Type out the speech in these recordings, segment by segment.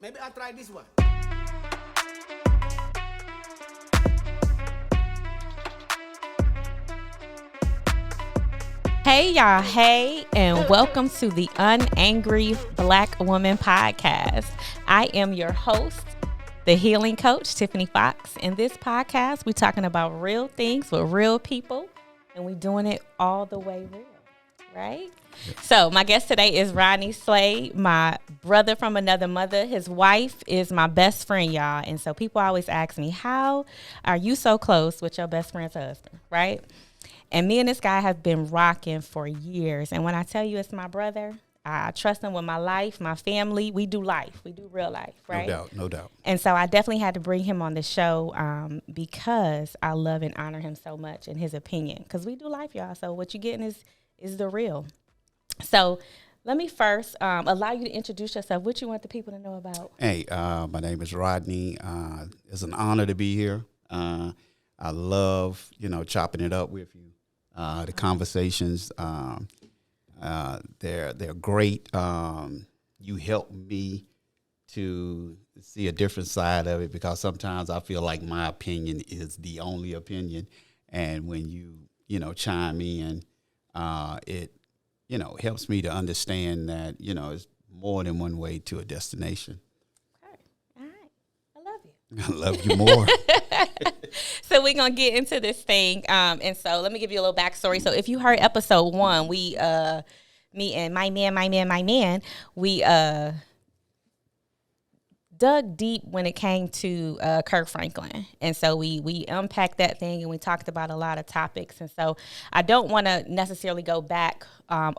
Maybe I'll try this one. Hey, y'all. Hey, and welcome to the Unangry Black Woman Podcast. I am your host, the healing coach, Tiffany Fox. In this podcast, we're talking about real things with real people, and we're doing it all the way real, right? So my guest today is Rodney Slade, my brother from another mother. His wife is my best friend, y'all. And so people always ask me, how are you so close with your best friend's husband, right? And me and this guy have been rocking for years. And when I tell you it's my brother, I trust him with my life, my family. We do life. We do real life, right? No doubt. And so I definitely had to bring him on the show because I love and honor him so much and his opinion. Because we do life, y'all. So what you're getting is the real. So let me first allow you to introduce yourself. What you want the people to know about? Hey, my name is Rodney. It's an honor to be here. I love, chopping it up with you. The conversations, they're great. You help me to see a different side of it because sometimes I feel like my opinion is the only opinion, and when you chime in, it helps me to understand that it's more than one way to a destination. Okay. All right. I love you. I love you more. So we're going to get into this thing. And so let me give you a little backstory. So if you heard episode 1, we, me and my man, we dug deep when it came to Kirk Franklin. And so we unpacked that thing and we talked about a lot of topics. And so I don't want to necessarily go back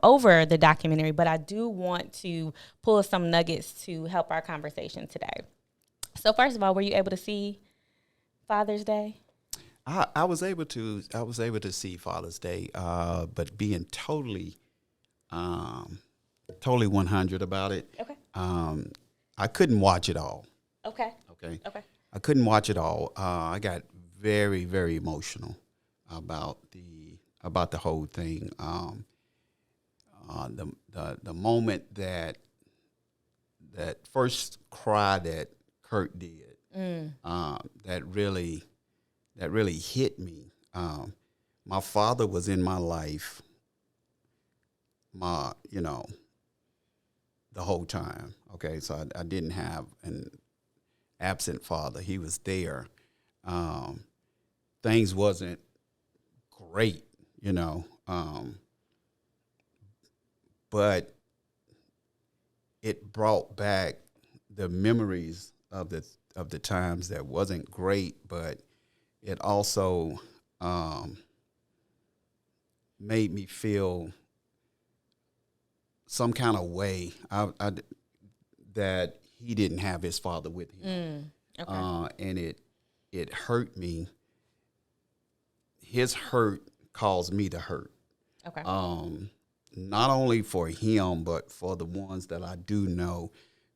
over the documentary, but I do want to pull some nuggets to help our conversation today. So first of all, were you able to see Father's Day? I was able to see Father's Day, but being totally 100 about it. Okay. I couldn't watch it all. Okay. Okay. Okay. I couldn't watch it all. I got very, very emotional about the whole thing. The moment that first cry that Kurt did, that really hit me. My father was in my life, the whole time. Okay, so I didn't have an absent father. He was there. Things wasn't great, but it brought back the memories of the times that wasn't great, but it also made me feel some kind of way that he didn't have his father with him. Okay. And it hurt me. His hurt caused me to hurt. Okay. Not only for him, but for the ones that I do know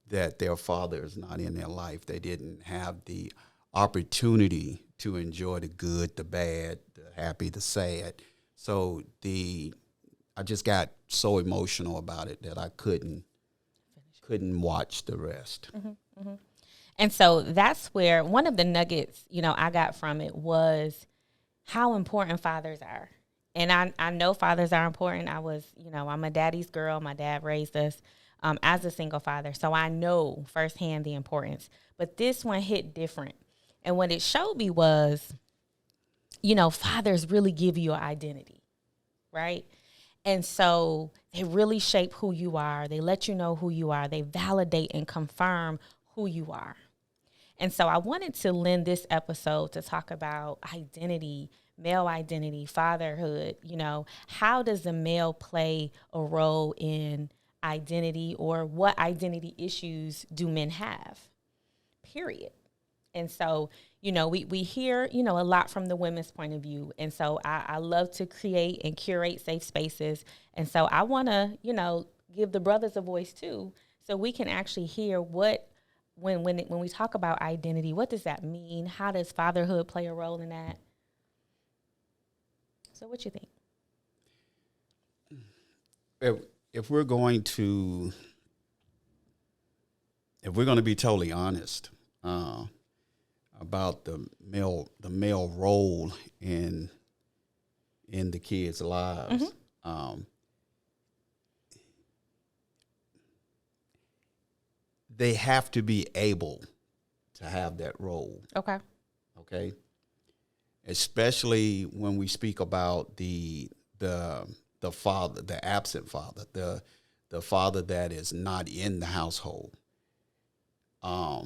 that their father is not in their life. They didn't have the opportunity to enjoy the good, the bad, the happy, the sad. So I just got so emotional about it that I couldn't watch the rest. Mm-hmm, mm-hmm. And so that's where one of the nuggets, I got from it was how important fathers are. And I know fathers are important. I'm a daddy's girl. My dad raised us as a single father. So I know firsthand the importance. But this one hit different. And what it showed me was, fathers really give you an identity, right? And so they really shape who you are. They let you know who you are. They validate and confirm who you are. And so I wanted to lend this episode to talk about identity, male identity, fatherhood. How does the male play a role in identity, or what identity issues do men have? Period. And so, we hear, a lot from the women's point of view. And so I love to create and curate safe spaces. And so I want to, give the brothers a voice too, so we can actually hear when we talk about identity, what does that mean? How does fatherhood play a role in that? So what you think? If we're going to if we're going to be totally honest about the male role in the kids' lives, they have to be able to have that role. Okay. Okay. Especially when we speak about the father, the absent father, the father that is not in the household. I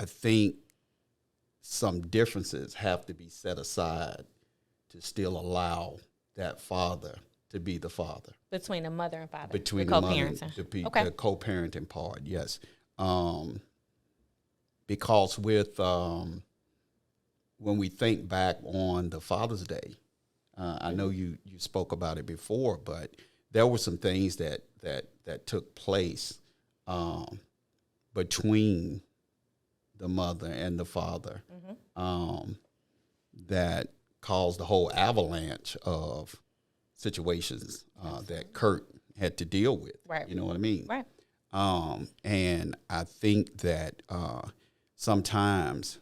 think some differences have to be set aside to still allow that father to be the father. Between the mother and father. Between the the mother, okay. the co-parenting part, yes. Because with when we think back on the Father's Day, I know you spoke about it before, but there were some things that took place between the mother and the father that caused the whole avalanche of situations that Kurt had to deal with. Right. You know what I mean? Right. And I think that sometimes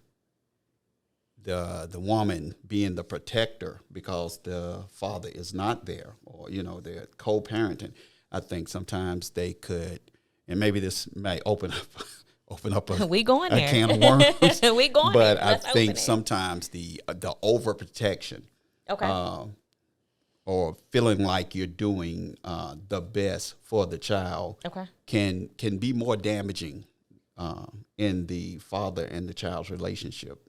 the woman being the protector because the father is not there, or they're co-parenting, I think sometimes they could, and maybe this may open up a, we going there. can of worms. We going but there. I think sometimes the overprotection, okay, or feeling like you're doing the best for the child, okay, can be more damaging in the father and the child's relationship.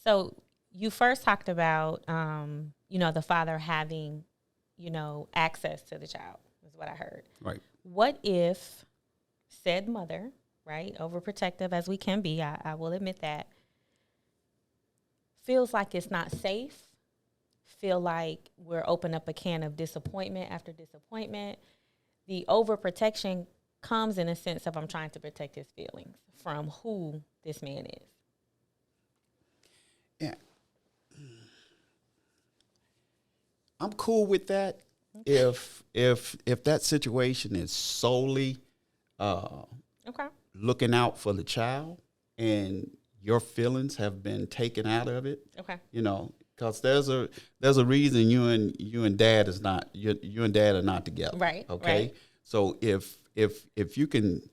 So you first talked about, the father having, access to the child, is what I heard. Right. What if said mother, right, overprotective as we can be, I will admit that, feels like it's not safe, feel like we're opening up a can of disappointment after disappointment. The overprotection comes in a sense of I'm trying to protect his feelings from who this man is. Yeah. I'm cool with that. If that situation is solely looking out for the child and your feelings have been taken out of it. Okay. Because there's a reason you and dad is not you and dad are not together. Right. Okay. Right. So if you can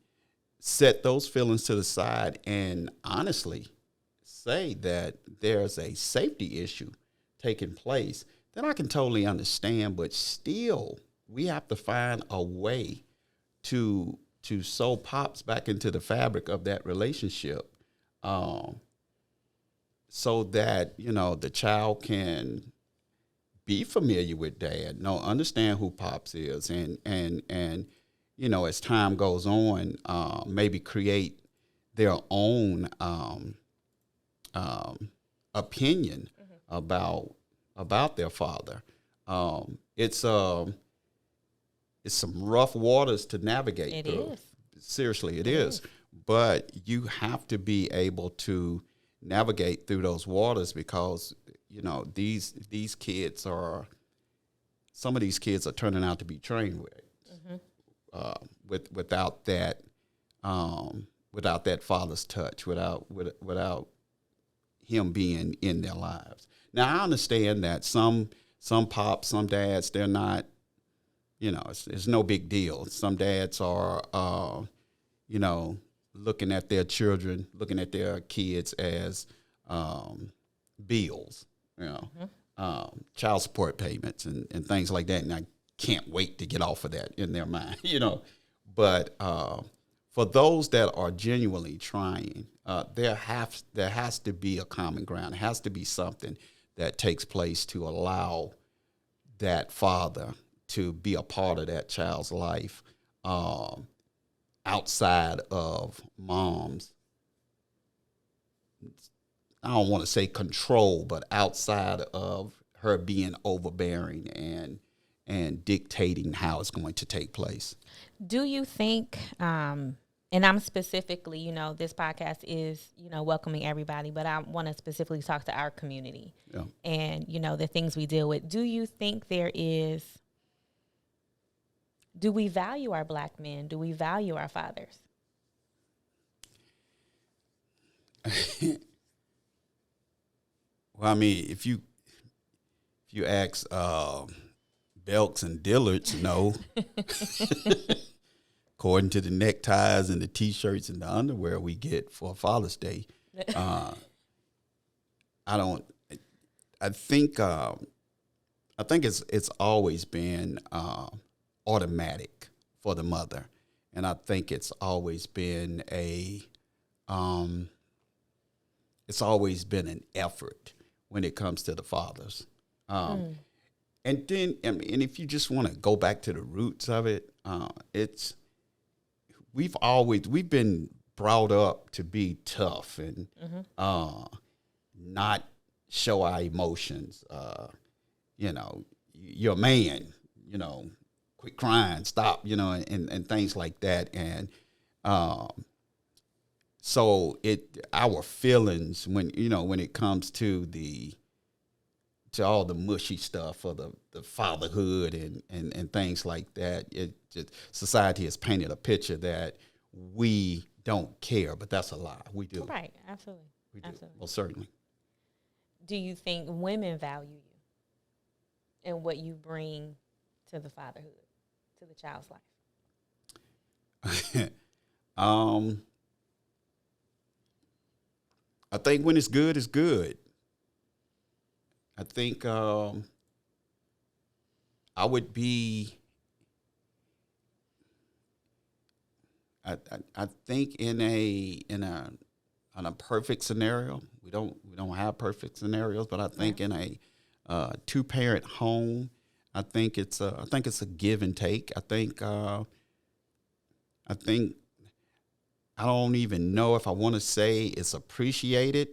set those feelings to the side and honestly say that there's a safety issue taking place, then I can totally understand. But still, we have to find a way to sew Pops back into the fabric of that relationship, so that the child can be familiar with dad, understand who Pops is, and as time goes on, maybe create their own opinion about their father. It's some rough waters to navigate It through. is. Seriously, it is. But you have to be able to navigate through those waters because these kids are. Some of these kids are turning out to be train wrecks without that father's touch, without him being in their lives. Now I understand that some pops, some dads, they're not. It's no big deal. Some dads are, looking at their children, looking at their kids as bills, child support payments and things like that. And I can't wait to get off of that in their mind, But for those that are genuinely trying, there has to be a common ground. There has to be something that takes place to allow that father to be a part of that child's life, outside of mom's, I don't want to say control, but outside of her being overbearing and dictating how it's going to take place. Do you think, and I'm specifically, this podcast is, welcoming everybody, but I want to specifically talk to our community and, the things we deal with. Do you think do we value our black men? Do we value our fathers? Well, I mean, if you ask Belks and Dillards, no. According to the neckties and the T-shirts and the underwear we get for Father's Day, uh, I don't. I think it's always been automatic for the mother, and I think it's always been an effort when it comes to the fathers. And then, I mean, and if you just want to go back to the roots of it, we've been brought up to be tough and not show our emotions. You're a man, quit crying, stop, and things like that. And so our feelings when it comes to all the mushy stuff of the fatherhood and things like that, society has painted a picture that we don't care, but that's a lie. We do. Right, absolutely. We do, absolutely. most certainly. Do you think women value you and what you bring to the fatherhood, to the child's life? I think when it's good, it's good. I think I would be. I think in a perfect scenario, we don't have perfect scenarios, but I think in a 2-parent home, I think it's a give and take. I think I don't even know if I want to say it's appreciated.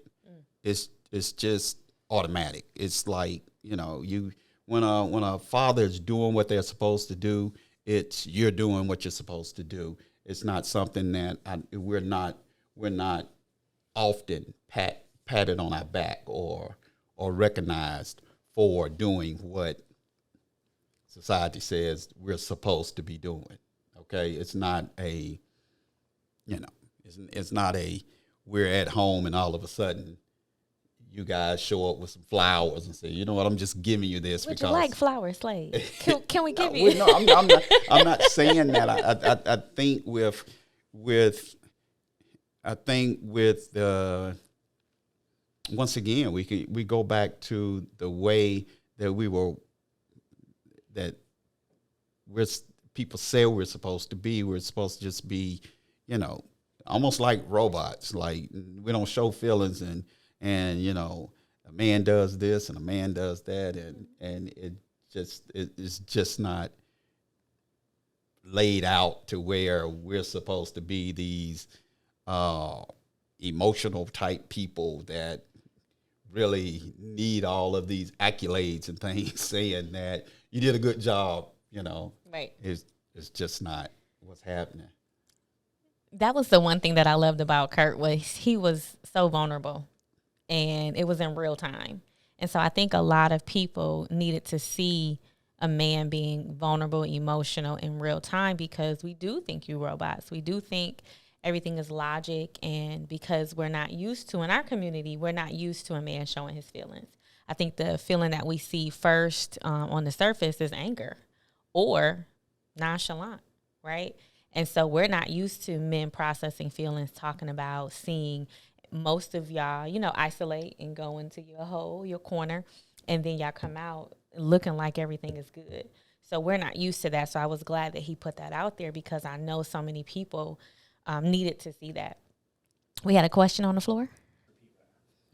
It's just automatic. It's like, when a father is doing what they're supposed to do, you're doing what you're supposed to do. It's not something that we're not often patted on our back or recognized for doing what society says we're supposed to be doing. Okay, it's not it's not we're at home and all of a sudden you guys show up with some flowers and say, you know what, I'm just giving you this. Would because you like flowers, Slade? Can we give no, you? No, I'm not saying that. I think with once again we go back to the way that people say we're supposed to be. We're supposed to just be, almost like robots. Like, we don't show feelings and a man does this and a man does that, and it's just not laid out to where we're supposed to be these emotional type people that really need all of these accolades and things saying that you did a good job. Right. It's just not what's happening. That was the one thing that I loved about Kurt, was he was so vulnerable. And it was in real time. And so I think a lot of people needed to see a man being vulnerable, emotional in real time, because we do think you robots. We do think everything is logic. And because we're not used to, in our community, we're not used to a man showing his feelings. I think the feeling that we see first on the surface is anger or nonchalant, right? And so we're not used to men processing feelings, talking about, seeing. Most of y'all, isolate and go into your hole, your corner, and then y'all come out looking like everything is good. So we're not used to that. So I was glad that he put that out there, because I know so many people needed to see that. We had a question on the floor.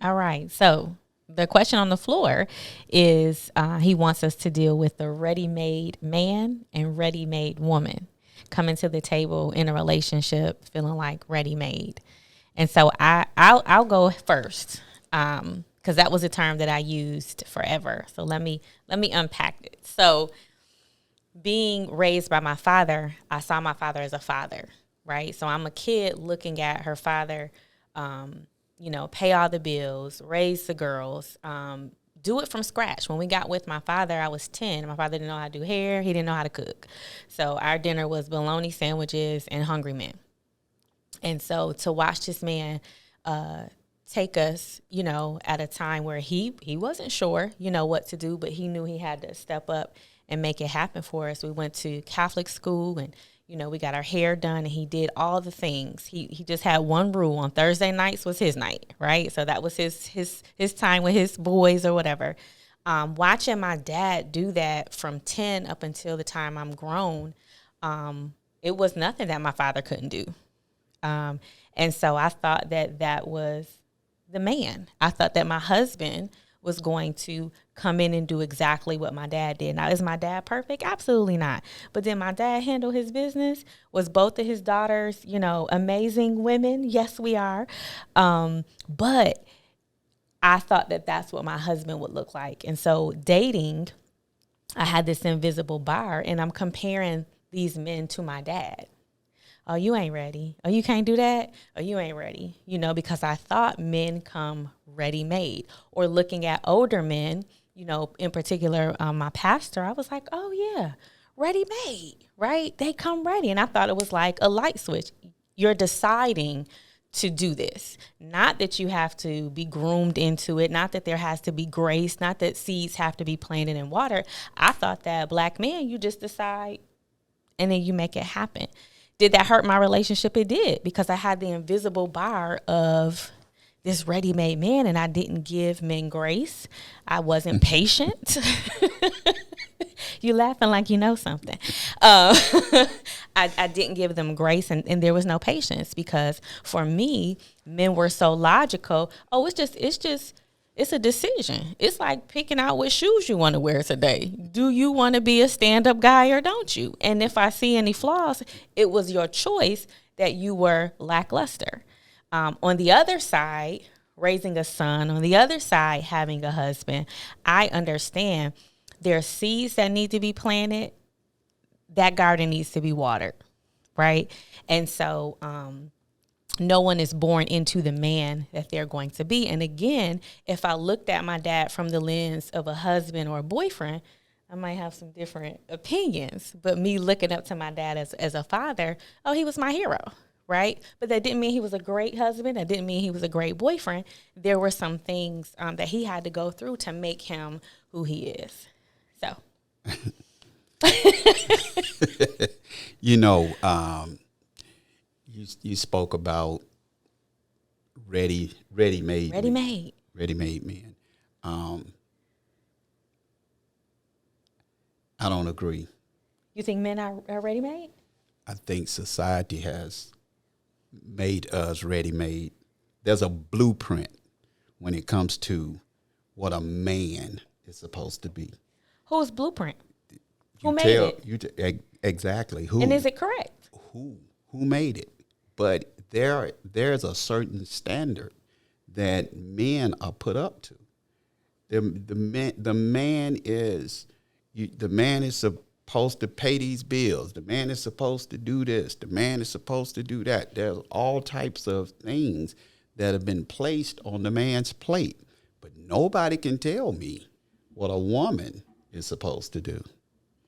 All right. So the question on the floor is he wants us to deal with the ready-made man and ready-made woman coming to the table in a relationship feeling like ready-made. And so I'll go first, because that was a term that I used forever. So let me unpack it. So being raised by my father, I saw my father as a father, right? So I'm a kid looking at her father, pay all the bills, raise the girls, do it from scratch. When we got with my father, I was 10. My father didn't know how to do hair. He didn't know how to cook. So our dinner was bologna sandwiches and Hungry Men. And so to watch this man take us, at a time where he wasn't sure, what to do, but he knew he had to step up and make it happen for us. We went to Catholic school and, we got our hair done and he did all the things. He just had one rule: on Thursday nights was his night, right? So that was his time with his boys or whatever. Watching my dad do that from 10 up until the time I'm grown, it was nothing that my father couldn't do. And so I thought that was the man. I thought that my husband was going to come in and do exactly what my dad did. Now, is my dad perfect? Absolutely not. But did my dad handle his business? Was both of his daughters, amazing women? Yes, we are. But I thought that that's what my husband would look like. And so dating, I had this invisible bar, and I'm comparing these men to my dad. Oh, you ain't ready. Oh, you can't do that. Oh, you ain't ready. Because I thought men come ready-made. Or looking at older men, in particular, my pastor, I was like, oh, yeah, ready-made, right? They come ready. And I thought it was like a light switch. You're deciding to do this. Not that you have to be groomed into it. Not that there has to be grace. Not that seeds have to be planted in water. I thought that black men, you just decide and then you make it happen. Did that hurt my relationship? It did, because I had the invisible bar of this ready-made man, and I didn't give men grace. I wasn't patient. You laughing like you know something. I didn't give them grace, and there was no patience, because for me, men were so logical. Oh, it's a decision. It's like picking out what shoes you want to wear today. Do you want to be a stand-up guy or don't you? And if I see any flaws, it was your choice that you were lackluster. On the other side, raising a son, on the other side, having a husband, I understand there are seeds that need to be planted. That garden needs to be watered, right? And so no one is born into the man that they're going to be. And again, if I looked at my dad from the lens of a husband or a boyfriend, I might have some different opinions. But me looking up to my dad as a father, oh, he was my hero, right? But that didn't mean he was a great husband. That didn't mean he was a great boyfriend. There were some things that he had to go through to make him who he is. So. You spoke about ready-made men. I don't agree. You think men are ready-made? I think society has made us ready-made. There's a blueprint when it comes to what a man is supposed to be. Whose blueprint? Who made it? Exactly. Who? And is it correct? Who made it? But there's a certain standard that men are put up to. The man is supposed to pay these bills. The man is supposed to do this. The man is supposed to do that. There's all types of things that have been placed on the man's plate. But nobody can tell me what a woman is supposed to do,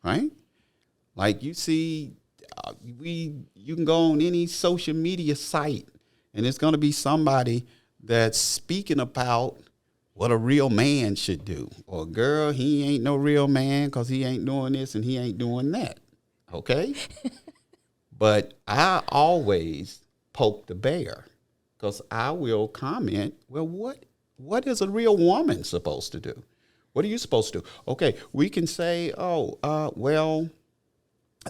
right? Like you see, you can go on any social media site, and it's going to be somebody that's speaking about what a real man should do. Or, girl, he ain't no real man because he ain't doing this and he ain't doing that. Okay? But I always poke the bear because I will comment, well, what is a real woman supposed to do? What are you supposed to do? Okay, we can say, well,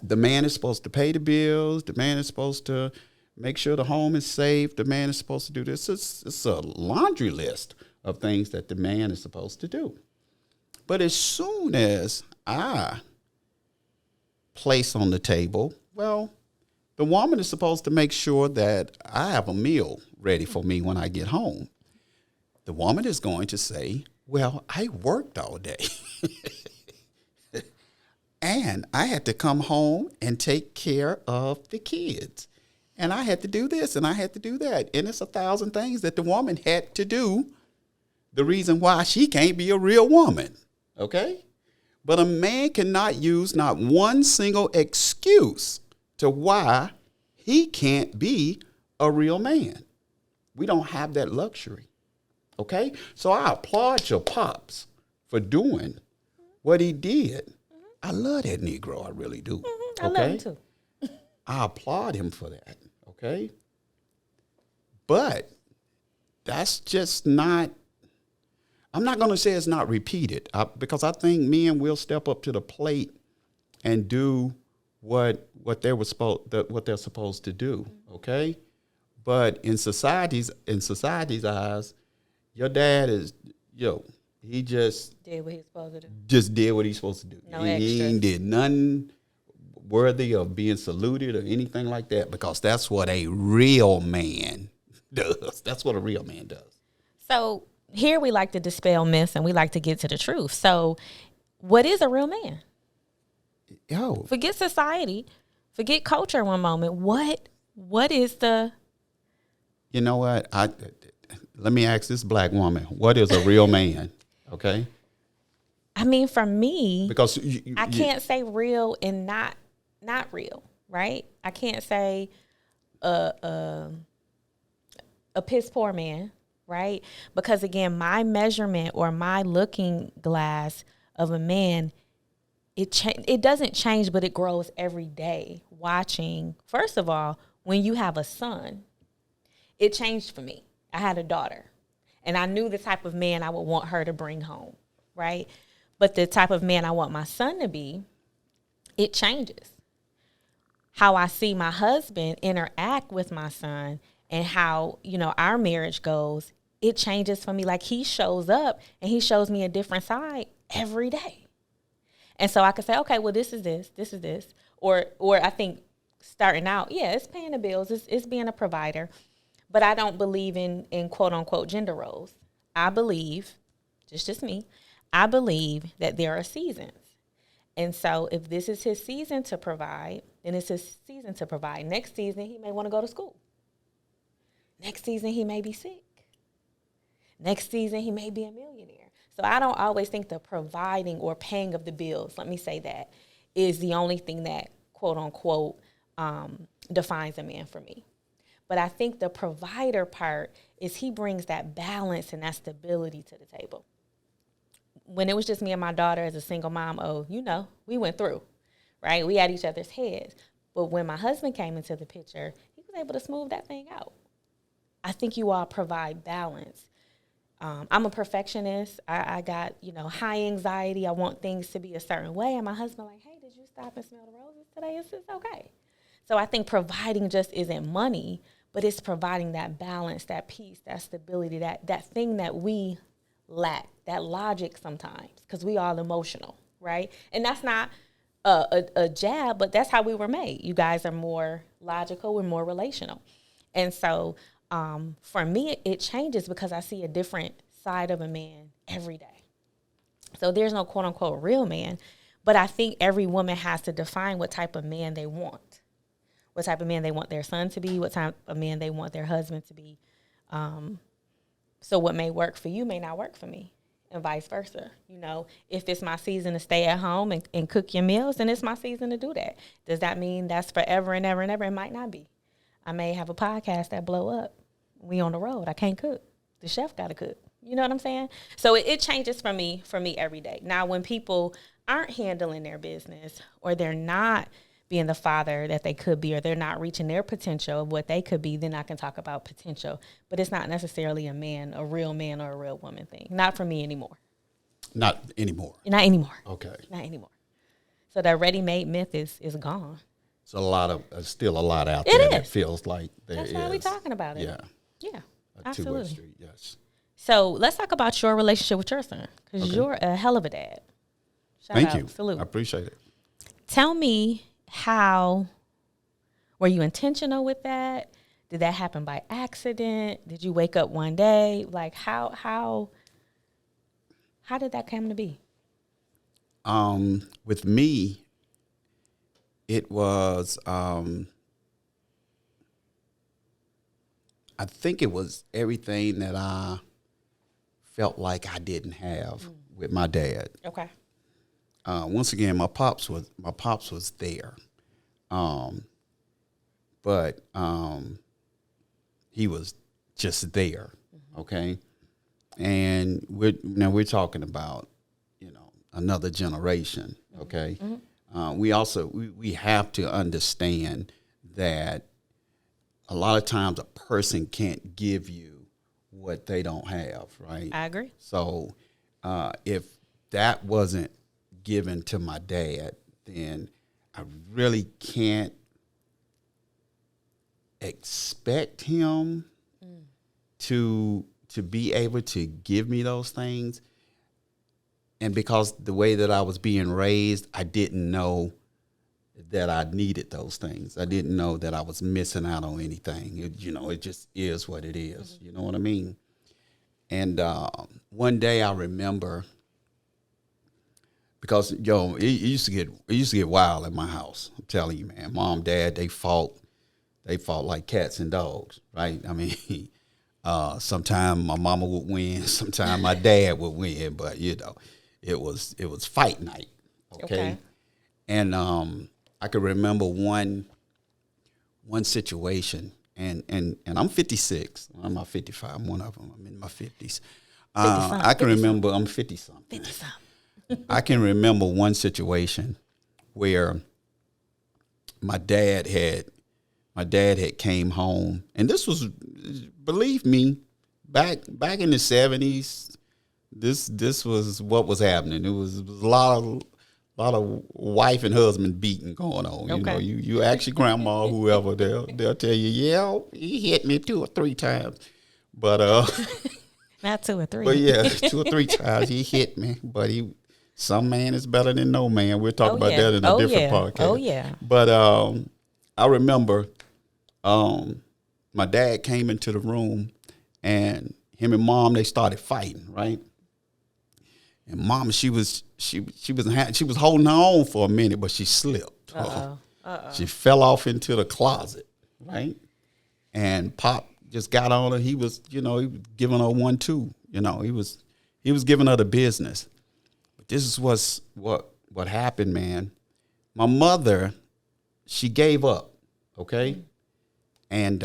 the man is supposed to pay the bills. The man is supposed to make sure the home is safe. The man is supposed to do this. It's a laundry list of things that the man is supposed to do. But as soon as I place on the table, well, the woman is supposed to make sure that I have a meal ready for me when I get home. The woman is going to say, well, I worked all day. And I had to come home and take care of the kids. And I had to do this and I had to do that. And it's 1,000 things that the woman had to do. The reason why she can't be a real woman. Okay? But a man cannot use not one single excuse to why he can't be a real man. We don't have that luxury. Okay? So I applaud your pops for doing what he did. I love that Negro. I really do. I love him too. I applaud him for that. Okay? But that's just not, I'm not going to say it's not repeated because I think men will step up to the plate and do what they're supposed to do. Okay? But in society's eyes, your dad is, he just did what he's supposed to do. Just did what he's supposed to do. No he extras. ain't did nothing worthy of being saluted or anything like that, because that's what a real man does. That's what a real man does. So here we like to dispel myths and we like to get to the truth. So what is a real man? Forget society. Forget culture one moment. What is the... You know what? Let me ask this black woman, what is a real man? Okay? I mean, for me, because I can't say real and not real, right? I can't say a piss poor man, right? Because again, my measurement or my looking glass of a man, it doesn't change, but it grows every day. Watching, first of all, when you have a son, it changed for me. I had a daughter, and I knew the type of man I would want her to bring home, right? But the type of man I want my son to be, it changes. How I see my husband interact with my son and how, our marriage goes, it changes for me. Like, he shows up and he shows me a different side every day. And so I could say, okay, well, this is this. Or I think starting out, it's paying the bills, it's being a provider. But I don't believe in quote unquote gender roles. I believe, just me, I believe that there are seasons. And so if this is his season to provide, then it's his season to provide. Next season, he may want to go to school. Next season, he may be sick. Next season, he may be a millionaire. So I don't always think the providing or paying of the bills, let me say that, is the only thing that quote unquote defines a man for me. But I think the provider part is he brings that balance and that stability to the table. When it was just me and my daughter as a single mom, we went through, right? We had each other's heads. But when my husband came into the picture, he was able to smooth that thing out. I think you all provide balance. I'm a perfectionist. I got, high anxiety. I want things to be a certain way. And my husband like, hey, did you stop and smell the roses today? It's okay. So I think providing just isn't money, but it's providing that balance, that peace, that stability, that thing that we lack, that logic sometimes, because we all emotional, right? And that's not a jab, but that's how we were made. You guys are more logical, we're more relational. And so for me, it changes because I see a different side of a man every day. So there's no quote unquote real man, but I think every woman has to define what type of man they want. What type of man they want their son to be, what type of man they want their husband to be. So what may work for you may not work for me, and vice versa. If it's my season to stay at home and cook your meals, then it's my season to do that. Does that mean that's forever and ever and ever? It might not be. I may have a podcast that blow up. We on the road. I can't cook. The chef got to cook. You know what I'm saying? So it changes for me every day. Now, when people aren't handling their business or they're not being the father that they could be, or they're not reaching their potential of what they could be, then I can talk about potential. But it's not necessarily a real man or a real woman thing. Not for me anymore. Not anymore. Not anymore. Okay. Not anymore. So that ready-made myth is gone. It's still a lot out there that feels like there is. That's why we're talking about it. Yeah. Yeah, a absolutely. two-way street, yes. So let's talk about your relationship with your son, because you're a hell of a dad. Thank you. Salute. I appreciate it. Tell me, how were you intentional with that? Did that happen by accident? Did you wake up one day? Like, how did that come to be? With me, it was, I think it was everything that I felt like I didn't have with my dad. Okay. Once again, my pops was there, but he was just there. Okay. And we're talking about, another generation. Okay. We have to understand that a lot of times a person can't give you what they don't have, right? I agree. So if that wasn't given to my dad, then I really can't expect him to be able to give me those things. And because the way that I was being raised, I didn't know that I needed those things. I didn't know that I was missing out on anything. It just is what it is. You know what I mean? And one day I remember, because it used to get wild in my house. I'm telling you, man. Mom, Dad, they fought like cats and dogs, right? I mean, sometimes my mama would win, sometimes my dad would win, but it was fight night, okay? And I could remember one situation, and I'm 56. I'm not 55. I'm one of them. I'm in my 50s. I can remember I'm 50-something. 50-something. I can remember one situation where my dad had came home, and this was, believe me, back in the 70s. This was what was happening. It was a lot of wife and husband beating going on. Okay. You ask your grandma or whoever, they'll tell you, yeah, he hit me 2 or 3 times, but not 2 or 3. but yeah, 2 or 3 times he hit me. But some man is better than no man. We'll talk about that in a different podcast. Oh yeah. But I remember my dad came into the room, and him and Mom, they started fighting, right? And Mom, she was holding her own for a minute, but she slipped. She fell off into the closet, right? And Pop just got on her. He was giving her 1-2. He was giving her the business. But this is what happened, man. My mother, she gave up, okay? And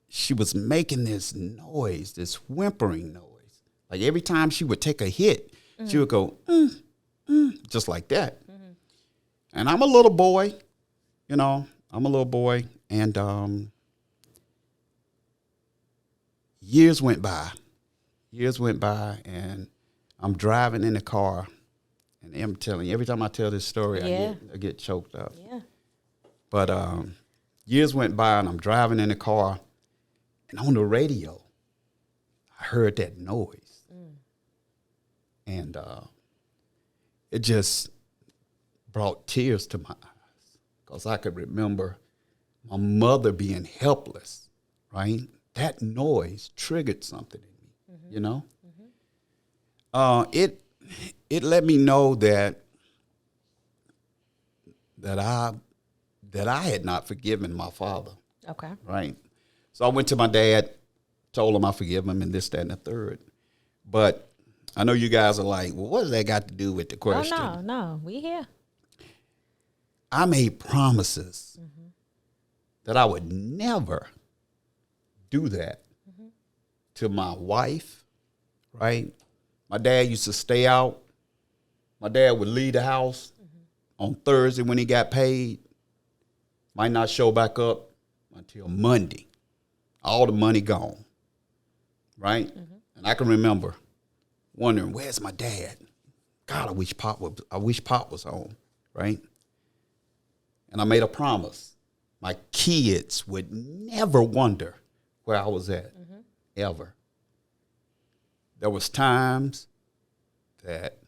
she was making this noise, this whimpering noise. Like every time she would take a hit, she would go, just like that. And I'm a little boy, and years went by, and I'm driving in the car, and I'm telling you, every time I tell this story, I get choked up. Yeah. But years went by, and I'm driving in the car, and on the radio, I heard that noise. And it just brought tears to my eyes, because I could remember my mother being helpless, right? That noise triggered something in me, It let me know that I had not forgiven my father. Okay. Right. So I went to my dad, told him I forgive him, and this, that, and the third. But I know you guys are like, well, what does that got to do with the question? Oh, no, we here. I made promises that I would never do that to my wife, right? My dad used to stay out. My dad would leave the house on Thursday when he got paid. Might not show back up until Monday. All the money gone, right? And I can remember wondering, where's my dad? God, I wish Pop was home, right? And I made a promise. My kids would never wonder where I was at, ever. There was times that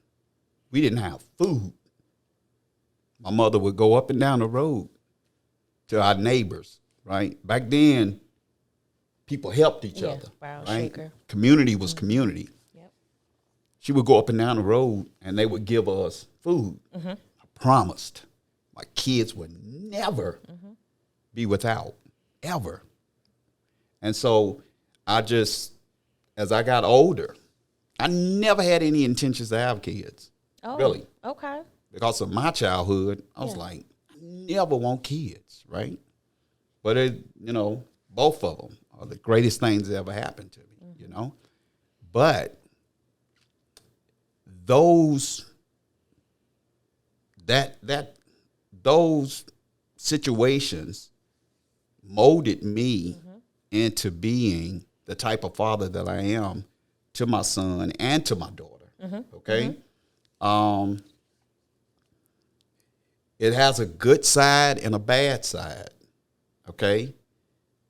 we didn't have food. My mother would go up and down the road to our neighbors, right? Back then, people helped each other, wow, right? shaker. Community was community. Yep. She would go up and down the road, and they would give us food. I promised my kids would never be without, ever. And so as I got older, I never had any intentions to have kids. Oh, really. Okay. Because of my childhood, I was like, I never want kids, right? But both of them are the greatest things that ever happened to me, But those those situations molded me into being the type of father that I am to my son and to my daughter. Okay. It has a good side and a bad side. Okay.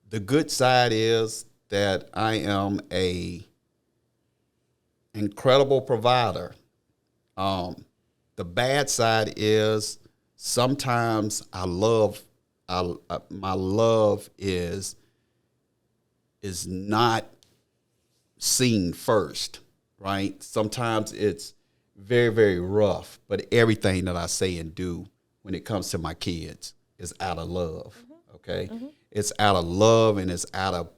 The good side is that I am a incredible provider. The bad side is sometimes my love is not seen first, right? Sometimes it's very, very rough, but everything that I say and do when it comes to my kids is out of love, okay? It's out of love, and it's out of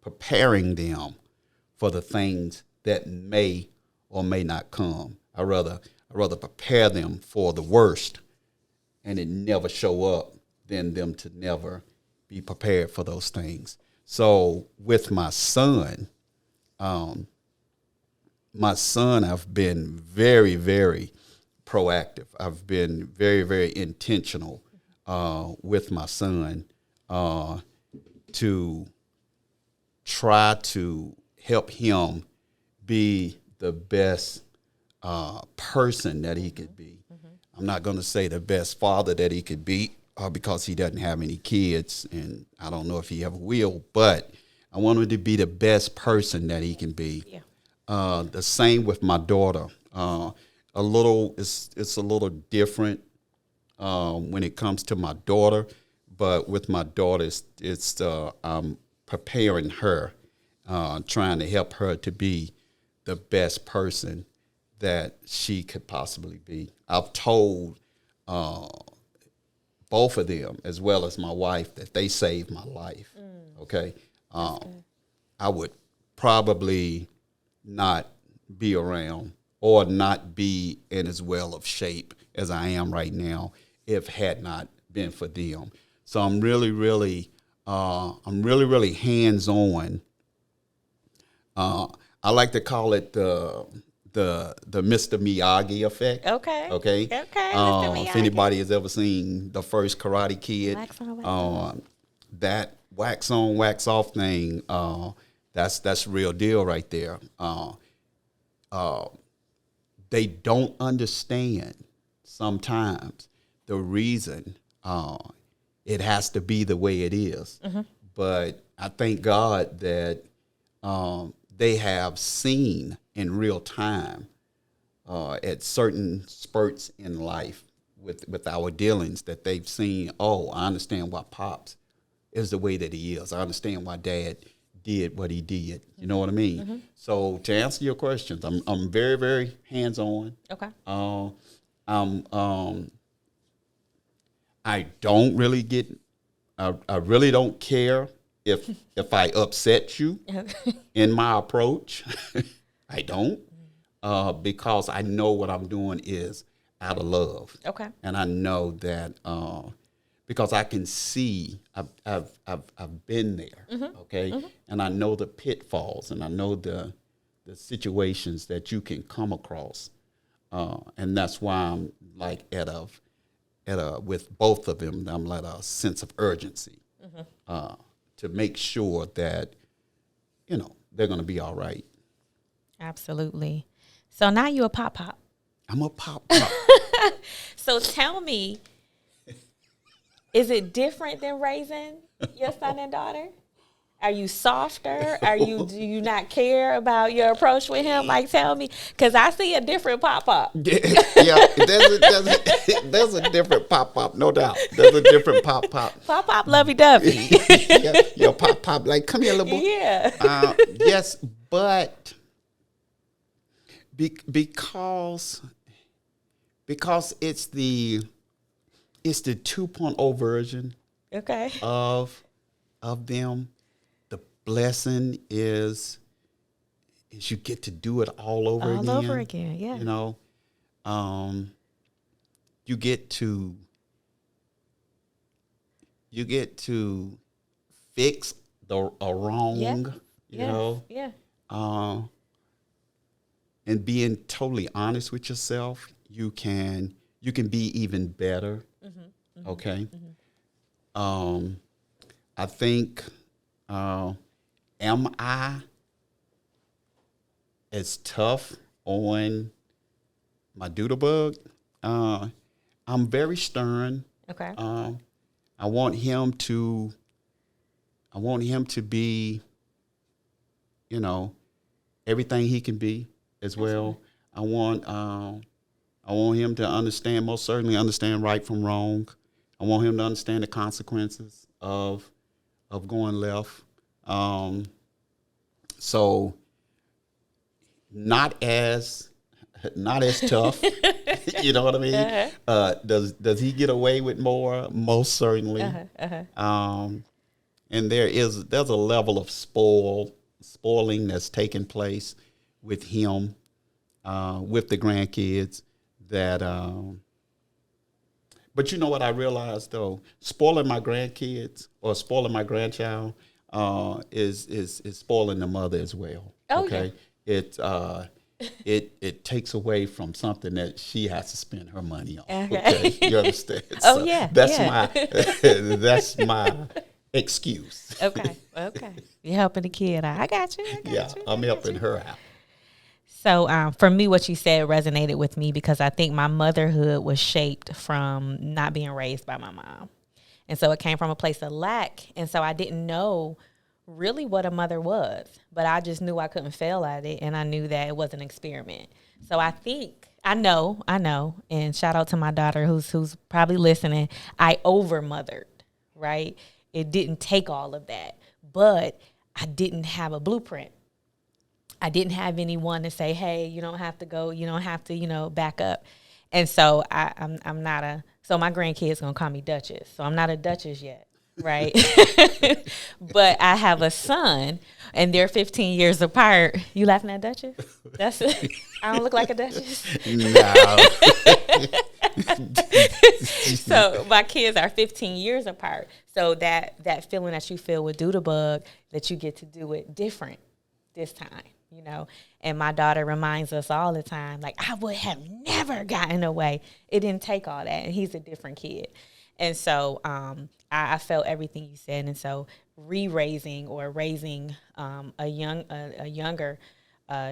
preparing them for the things that may or may not come. I rather prepare them for the worst and it never show up than them to never be prepared for those things. So with my son, I've been very, very proactive. I've been very, very intentional with my son to try to help him be the best person that he could be. I'm not going to say the best father that he could be because he doesn't have any kids, and I don't know if he ever will, but I want him to be the best person that he can be. Yeah. The same with my daughter. It's a little different when it comes to my daughter, but with my daughter, I'm preparing her, trying to help her to be the best person that she could possibly be. I've told both of them, as well as my wife, that they saved my life. Okay, I would probably not be around or not be in as well of shape as I am right now if had not been for them. So I'm really, really hands-on. I like to call it the Mr. Miyagi effect. Okay. Okay. Mr. Miyagi. If anybody has ever seen the first Karate Kid, Wax on, wax off. that wax on, wax off thing, that's real deal right there. They don't understand sometimes the reason it has to be the way it is. But I thank God that they have seen in real time at certain spurts in life with our dealings that they've seen, oh, I understand why Pops is the way that he is. I understand why Dad did what he did. You know what I mean? So to answer your questions, I'm very, very hands-on. Okay. I don't really get, I really don't care if I upset you in my approach. I don't, because I know what I'm doing is out of love. Okay. And I know that because I can see, I've been there. Okay. And I know the pitfalls, and I know the situations that you can come across, and that's why I'm like with both of them, I'm at a sense of urgency to make sure that, they're going to be all right. Absolutely. So now you're a pop. I'm a pop. So tell me, is it different than raising your son and daughter? Are you softer? Do you not care about your approach with him? Like, tell me, because I see a different pop. Yeah, there's a different pop, no doubt. There's a different pop. Pop, lovey-dovey. Yeah, pop, like, come here, little boy. Yeah. Yes, but because it's the 2.0 version Okay. of them. The blessing is you get to do it all over again. All over again, yeah. You get to fix a wrong. Yeah. You know. Yeah. uh, and being totally honest with yourself, you can be even better. Okay. I think, am I as tough on my doodle bug? I'm very stern. Okay. I want him to be, everything he can be as well. I want him to understand, most certainly understand right from wrong. I want him to understand the consequences of going left. So not as tough. You know what I mean? Does he get away with more? Most certainly. And there's a level of spoiling that's taking place with him, with the grandkids. That, but you know what I realized though, spoiling my grandkids or spoiling my grandchild is spoiling the mother as well. Oh, okay, yeah. It takes away from something that she has to spend her money on. Okay, you understand? Oh, yeah. That's my excuse. Okay. You're helping the kid out. I got you. I'm helping her out. So for me, what you said resonated with me because I think my motherhood was shaped from not being raised by my mom. And so it came from a place of lack. And so I didn't know really what a mother was, but I just knew I couldn't fail at it. And I knew that it was an experiment. So I think, I know. And shout out to my daughter who's probably listening. I over-mothered, right? It didn't take all of that, but I didn't have a blueprint. I didn't have anyone to say, hey, you don't have to go, you don't have to, back up. And so I'm not so my grandkids going to call me Duchess. So I'm not a Duchess yet, right? But I have a son and they're 15 years apart. You laughing at Duchess? I don't look like a Duchess? No. So my kids are 15 years apart. So that feeling that you feel with Doodlebug, that you get to do it different this time. And my daughter reminds us all the time, like, I would have never gotten away. It didn't take all that. And he's a different kid. And so I felt everything you said. And so raising a younger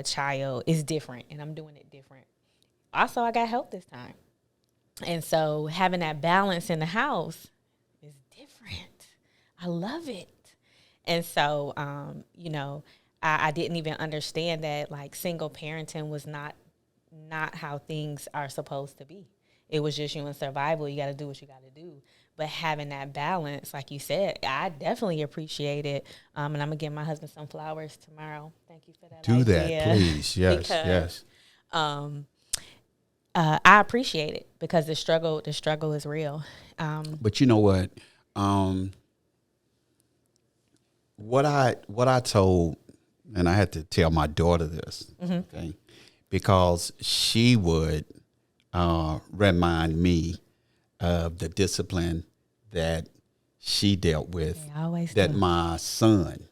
child is different. And I'm doing it different. Also, I got help this time. And so having that balance in the house is different. I love it. And so, I didn't even understand that like single parenting was not how things are supposed to be. It was just you in survival. You got to do what you got to do. But having that balance, like you said, I definitely appreciate it. And I'm gonna give my husband some flowers tomorrow. Thank you for that. Do that, please. Yes, because, yes. I appreciate it because the struggle is real. But you know what? What I told. And I had to tell my daughter this, okay, because she would remind me of the discipline that she dealt with that my son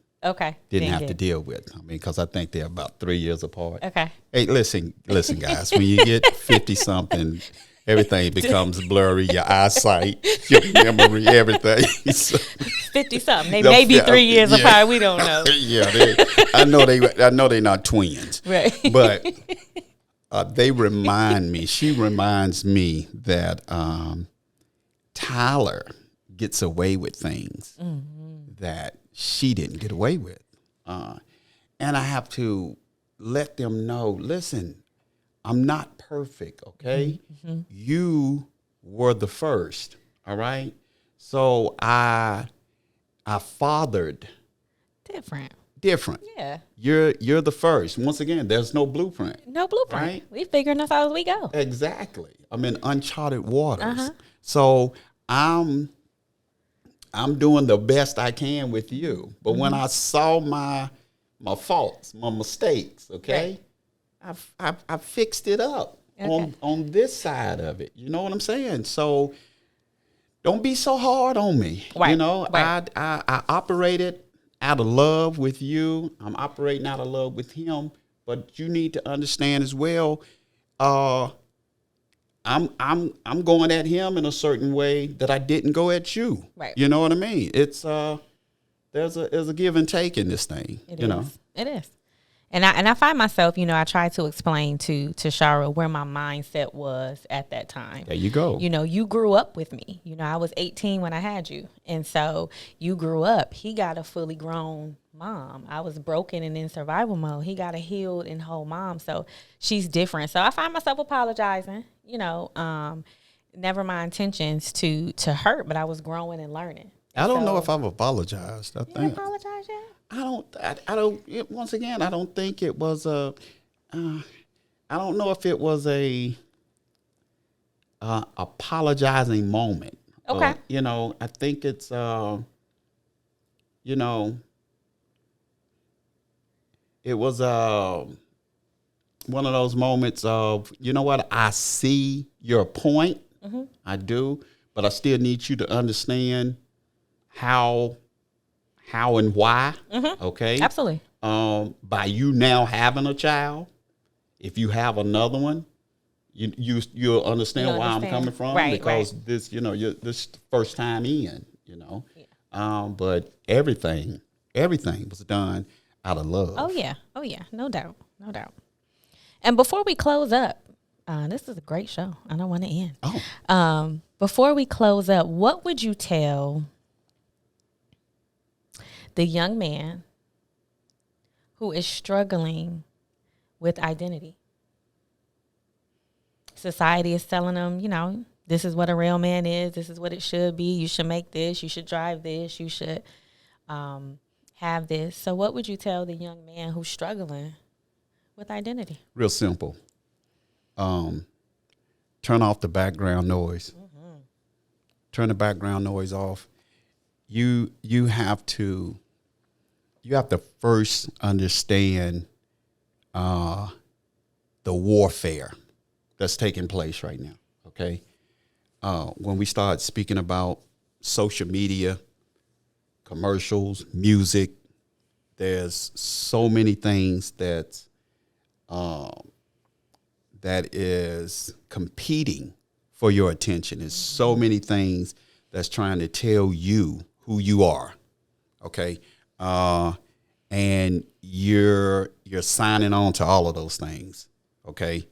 didn't have to deal with. I mean, because I think they're about 3 years apart. Okay. Hey, listen, guys, when you get 50-something, everything becomes blurry, your eyesight, your memory, everything. 50-something. They may be 3 years apart. We don't know. Yeah, I know they're not twins. Right. But they remind me, she reminds me that Tyler gets away with things that she didn't get away with. And I have to let them know, listen, I'm not perfect, okay? You were the first, all right? So I fathered different. Yeah. You're the first. Once again, there's no blueprint. No blueprint. Right? We figuring this out as we go. Exactly. I'm in uncharted waters. So I'm doing the best I can with you. But when I saw my faults, my mistakes, okay, right. I fixed it up on this side of it. You know what I'm saying? So don't be so hard on me. Right. Right. I operated out of love with you. I'm operating out of love with him. But you need to understand as well. I'm going at him in a certain way that I didn't go at you. Right. You know what I mean? It's there's a give and take in this thing. It you is. know. It is. And I find myself, I try to explain to Shara where my mindset was at that time. There you go. You grew up with me. I was 18 when I had you. And so you grew up. He got a fully grown mom. I was broken and in survival mode. He got a healed and whole mom. So she's different. So I find myself apologizing, never my intentions to hurt, but I was growing and learning. I don't know if I've apologized. You didn't apologize yet? I don't. Once again, I don't think it was a. I don't know if it was a apologizing moment. Okay. I think it's it was one of those moments of, what, I see your point. Mm-hmm. I do, but I still need you to understand how and why. Mm-hmm. Okay. Absolutely. By you now having a child, if you have another one, you'll understand why I'm coming from. Right, because right. this, this first time in, Yeah. but everything was done out of love. Oh yeah. No doubt. And before we close up, this is a great show. I don't want to end. Oh. Before we close up, what would you tell the young man who is struggling with identity? Society is telling them, this is what a real man is. This is what it should be. You should make this. You should drive this. You should have this. So what would you tell the young man who's struggling with identity? Real simple. Turn off the background noise. Mm-hmm. Turn the background noise off. You have to first understand the warfare that's taking place right now. Okay. When we start speaking about social media, commercials, music, there's so many things that is competing for your attention. There's so many things that's trying to tell you who you are. Okay. And you're signing on to all of those things. Okay.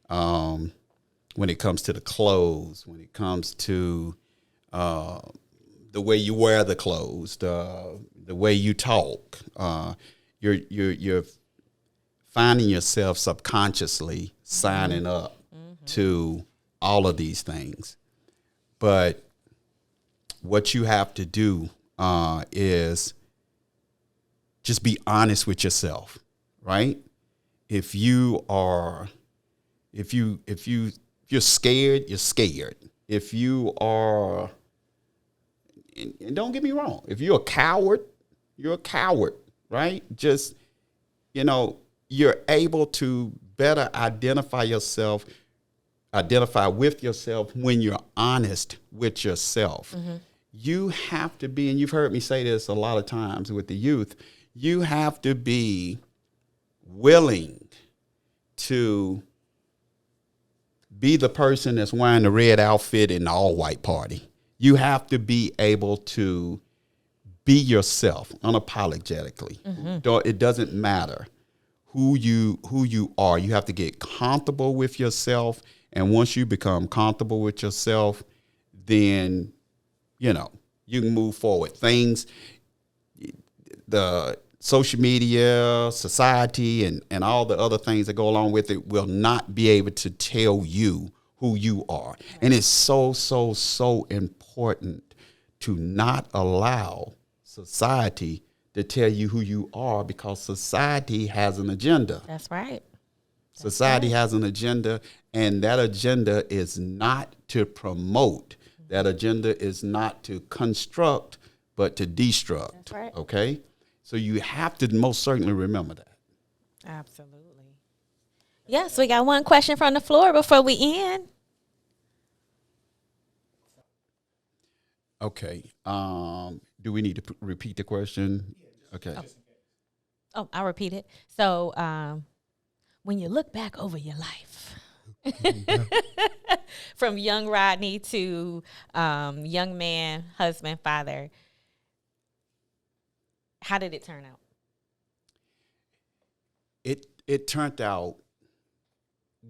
When it comes to the clothes, when it comes to the way you wear the clothes, the way you talk, you're finding yourself subconsciously signing up to all of these things. But what you have to do is just be honest with yourself, right? If you're scared, you're scared. If you are, and don't get me wrong, if you're a coward, right? Just, you're able to better identify with yourself when you're honest with yourself. Mm-hmm. You have to be, and you've heard me say this a lot of times with the youth, you have to be willing to be the person that's wearing the red outfit in the all-white party. You have to be able to be yourself unapologetically. Mm-hmm. It doesn't matter who you are. You have to get comfortable with yourself. And once you become comfortable with yourself, then, you can move forward. Things, the social media, society, and all the other things that go along with it will not be able to tell you who you are. Right. And it's so, so, so important to not allow society to tell you who you are, because society has an agenda. That's right. Society has an agenda, and that agenda is not to promote. That agenda is not to construct, but to destruct. That's right. Okay? So you have to most certainly remember that. Absolutely. Yes, we got one question from the floor before we end. Okay. Do we need to repeat the question? Okay. Oh, I'll repeat it. So when you look back over your life, from young Rodney to young man, husband, father, how did it turn out? It turned out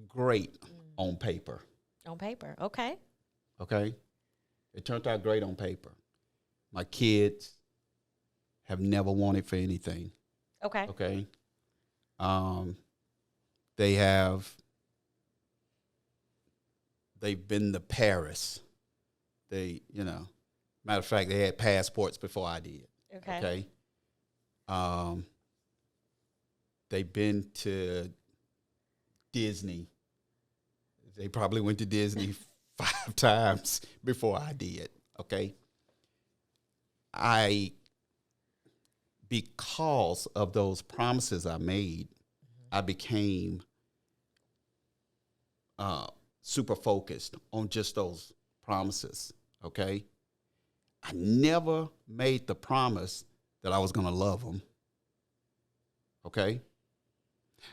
great on paper. On paper, okay. Okay? It turned out great on paper. My kids have never wanted for anything. Okay. Okay? They've been to Paris. Matter of fact, they had passports before I did. Okay. They've been to Disney. They probably went to Disney 5 times before I did. Okay. Because of those promises I made, I became super focused on just those promises. Okay. I never made the promise that I was going to love them. Okay.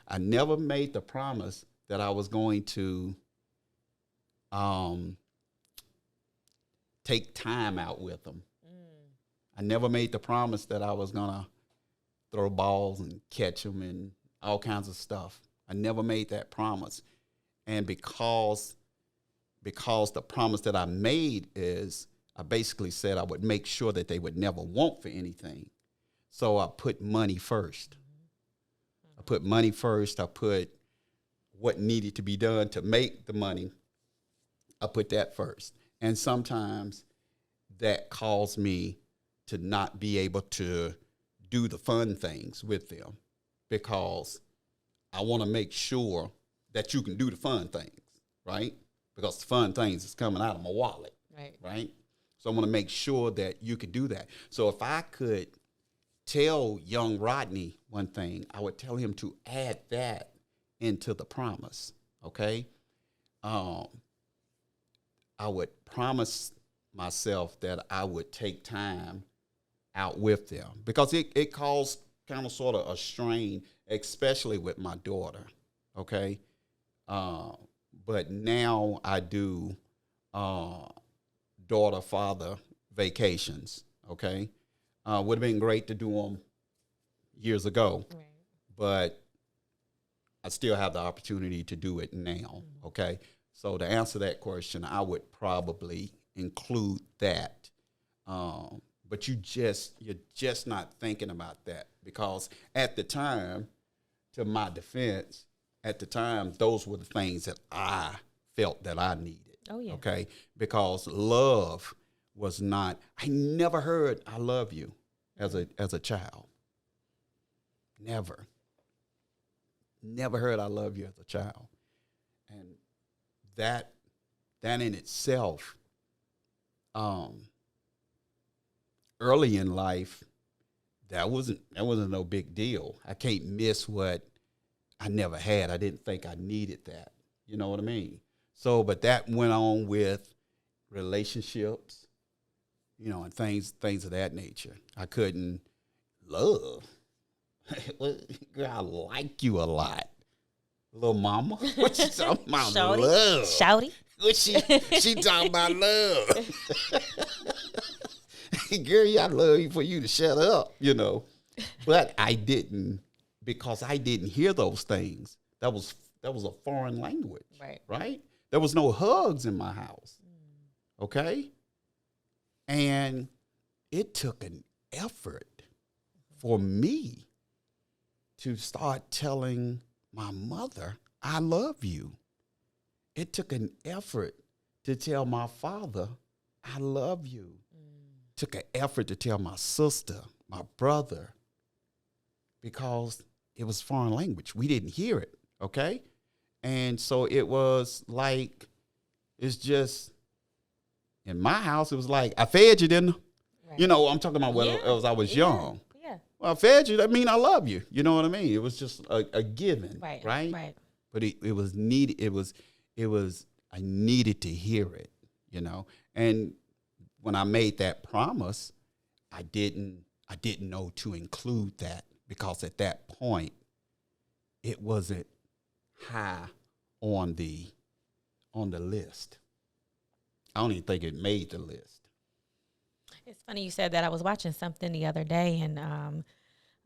I never made the promise that I was going to take time out with them. I never made the promise that I was going to throw balls and catch them and all kinds of stuff. I never made that promise. And because the promise that I made is, I basically said I would make sure that they would never want for anything. So I put money first. I put money first. I put what needed to be done to make the money. I put that first. And sometimes that caused me to not be able to do the fun things with them, because I want to make sure that you can do the fun things, right? Because the fun things is coming out of my wallet, right? So I want to make sure that you could do that. So if I could tell young Rodney one thing, I would tell him to add that into the promise, okay? I would promise myself that I would take time out with them, because it caused kind of sort of a strain, especially with my daughter, okay? But now I do daughter-father vacations, okay? Would have been great to do them years ago, but I still have the opportunity to do it now, okay? So to answer that question, I would probably include that. But you're just not thinking about that, because at the time, to my defense, at the time, those were the things that I felt that I needed. Oh, yeah. Okay? Because love was not, I never heard I love you as a child. Never. Never heard I love you as a child. And that in itself, early in life, that wasn't no big deal. I can't miss what I never had. I didn't think I needed that. You know what I mean? So, but that went on with relationships, and things of that nature. I couldn't love. Girl, I like you a lot. Little mama. What you talking about? Shouty. Love. Shouty. What she talking about love. Girl, I love you for you to shut up, But I didn't, because I didn't hear those things. That was a foreign language. Right? There was no hugs in my house. Okay? And it took an effort for me to start telling my mother, I love you. It took an effort to tell my father, I love you. Took an effort to tell my sister, my brother, because it was foreign language. We didn't hear it, okay? And so it was like, it's just, in my house, it was like, I fed you, didn't I? Right. I'm talking about when I was young. Yeah. Well, I fed you, that mean I love you. You know what I mean? It was just a given, right? Right. But it was needed. It was, I needed to hear it, And when I made that promise, I I didn't know to include that because at that point it wasn't high on the list. I don't even think it made the list. It's funny you said that. I was watching something the other day, and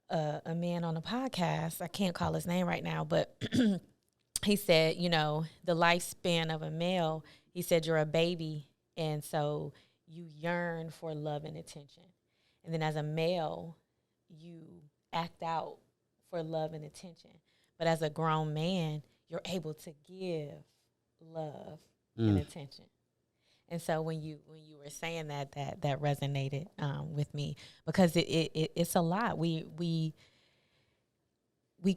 a man on a podcast, I can't call his name right now, but he said, you know, the lifespan of a male, he said you're a baby, and so you yearn for love and attention. And then as a male, you act out for love and attention. But as a grown man, you're able to give love and attention. And so when you were saying that resonated with me, because it's a lot. We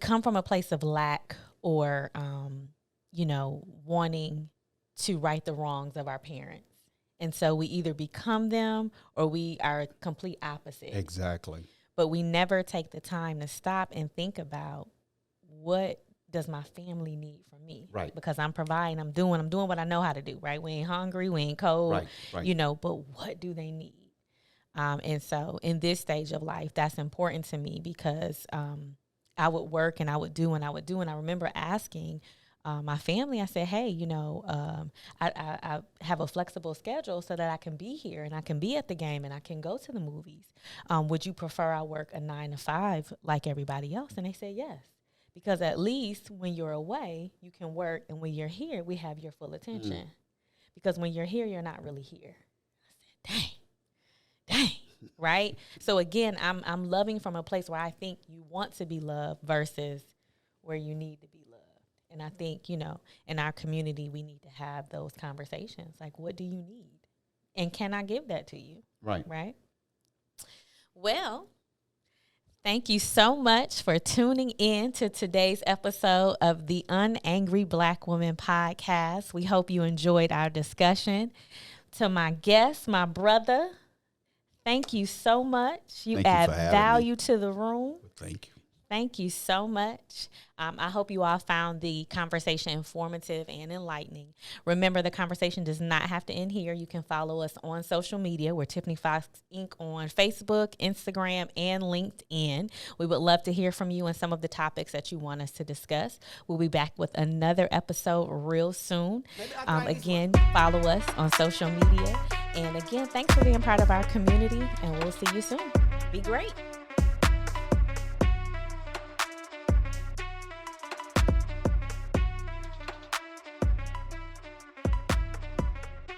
come from a place of lack or wanting to right the wrongs of our parents. And so we either become them or we are complete opposite. Exactly. But we never take the time to stop and think about, what does my family need from me? Right. Because I'm providing, I'm doing what I know how to do, right? We ain't hungry, we ain't cold, right. But what do they need? And so in this stage of life, that's important to me because I would work and I would do and I would do. And I remember asking my family, I said, hey, I have a flexible schedule so that I can be here and I can be at the game and I can go to the movies. Would you prefer I work a 9 to 5 like everybody else? And they said yes. Because at least when you're away, you can work. And when you're here, we have your full attention. Because when you're here, you're not really here. I said, dang, right? So again, I'm loving from a place where I think you want to be loved versus where you need to be loved. And I think, in our community, we need to have those conversations. Like, what do you need? And can I give that to you? Right? Well, thank you so much for tuning in to today's episode of the Unangry Black Woman podcast. We hope you enjoyed our discussion. To my guest, my brother, thank you so much. You add value to the room. Thank you. Thank you so much. I hope you all found the conversation informative and enlightening. Remember, the conversation does not have to end here. You can follow us on social media. We're Tiffany Fox Inc. on Facebook, Instagram, and LinkedIn. We would love to hear from you on some of the topics that you want us to discuss. We'll be back with another episode real soon. Again, follow us on social media. And again, thanks for being part of our community, and we'll see you soon. Be great.